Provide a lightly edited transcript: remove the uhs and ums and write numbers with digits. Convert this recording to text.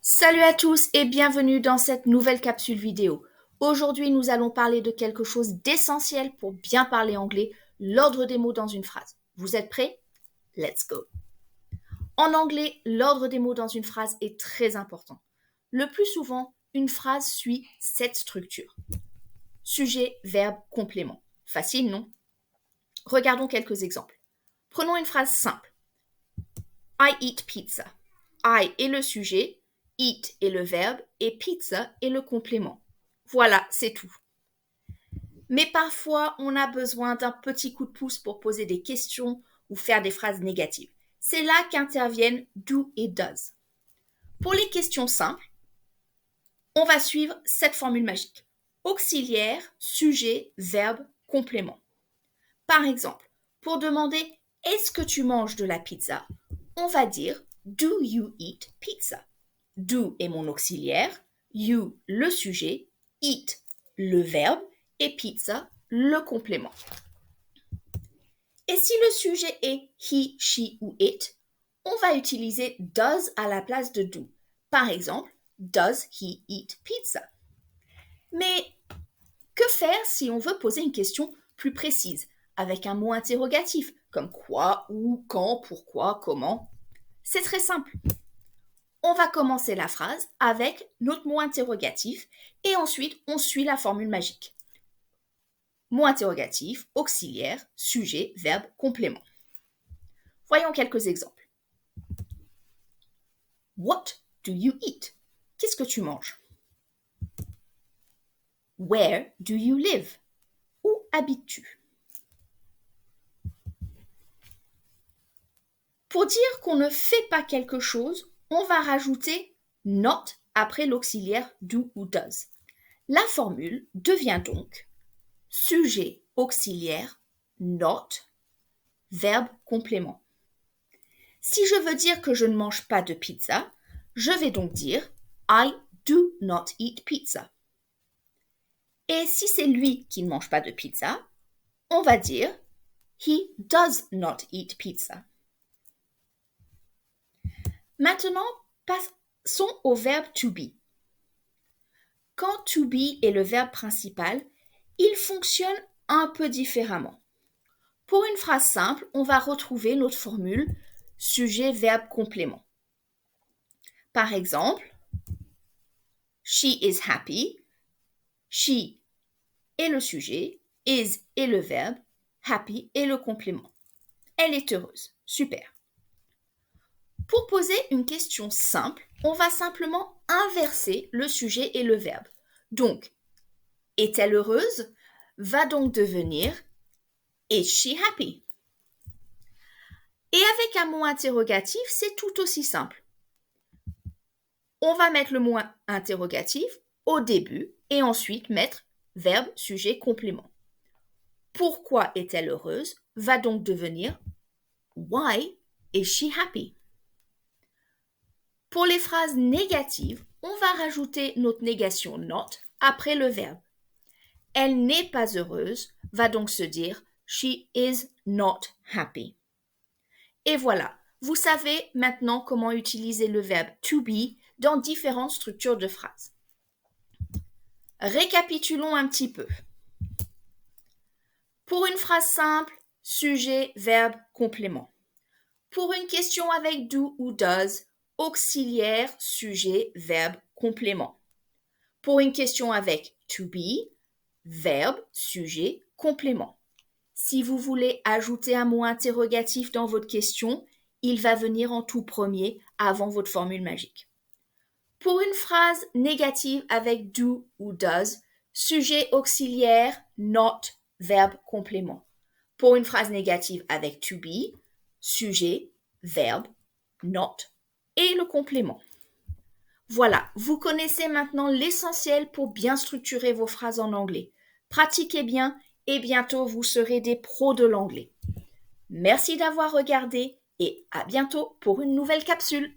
Salut à tous et bienvenue dans cette nouvelle capsule vidéo. Aujourd'hui, nous allons parler de quelque chose d'essentiel pour bien parler anglais, l'ordre des mots dans une phrase. Vous êtes prêts? Let's go! En anglais, l'ordre des mots dans une phrase est très important. Le plus souvent, une phrase suit cette structure. Sujet, verbe, complément. Facile, non? Regardons quelques exemples. Prenons une phrase simple. I eat pizza. I est le sujet, eat est le verbe et pizza est le complément. Voilà, c'est tout. Mais parfois, on a besoin d'un petit coup de pouce pour poser des questions ou faire des phrases négatives. C'est là qu'interviennent do et does. Pour les questions simples, on va suivre cette formule magique. Auxiliaire, sujet, verbe, complément. Par exemple, pour demander « Est-ce que tu manges de la pizza ?» on va dire « Do you eat pizza ?» Do est mon auxiliaire, you le sujet, eat le verbe et pizza le complément. Et si le sujet est he, she ou it, on va utiliser does à la place de do. Par exemple, does he eat pizza? Mais que faire si on veut poser une question plus précise, avec un mot interrogatif, comme quoi, où, quand, pourquoi, comment? C'est très simple. On va commencer la phrase avec notre mot interrogatif et ensuite on suit la formule magique. Mot interrogatif, auxiliaire, sujet, verbe, complément. Voyons quelques exemples. What do you eat? Qu'est-ce que tu manges? Where do you live? Où habites-tu? Pour dire qu'on ne fait pas quelque chose, on va rajouter not après l'auxiliaire do ou does. La formule devient donc sujet auxiliaire not verbe complément. Si je veux dire que je ne mange pas de pizza, je vais donc dire I do not eat pizza. Et si c'est lui qui ne mange pas de pizza, on va dire he does not eat pizza. Maintenant, passons au verbe to be. Quand to be est le verbe principal, il fonctionne un peu différemment. Pour une phrase simple, on va retrouver notre formule sujet, verbe, complément. Par exemple, she is happy. She est le sujet, is est le verbe, happy est le complément. Elle est heureuse. Super. Pour poser une question simple, on va simplement inverser le sujet et le verbe. Donc, est-elle heureuse va donc devenir is she happy? Et avec un mot interrogatif, c'est tout aussi simple. On va mettre le mot interrogatif au début et ensuite mettre verbe, sujet, complément. Pourquoi est-elle heureuse va donc devenir why is she happy? Pour les phrases négatives, on va rajouter notre négation not après le verbe. Elle n'est pas heureuse va donc se dire she is not happy. Et voilà, vous savez maintenant comment utiliser le verbe to be dans différentes structures de phrases. Récapitulons un petit peu. Pour une phrase simple, sujet, verbe, complément. Pour une question avec do ou does, auxiliaire, sujet, verbe, complément. Pour une question avec to be, verbe, sujet, complément. Si vous voulez ajouter un mot interrogatif dans votre question, il va venir en tout premier avant votre formule magique. Pour une phrase négative avec do ou does, sujet auxiliaire, not, verbe, complément. Pour une phrase négative avec to be, sujet, verbe, not et le complément. Voilà, vous connaissez maintenant l'essentiel pour bien structurer vos phrases en anglais. Pratiquez bien et bientôt vous serez des pros de l'anglais. Merci d'avoir regardé et à bientôt pour une nouvelle capsule.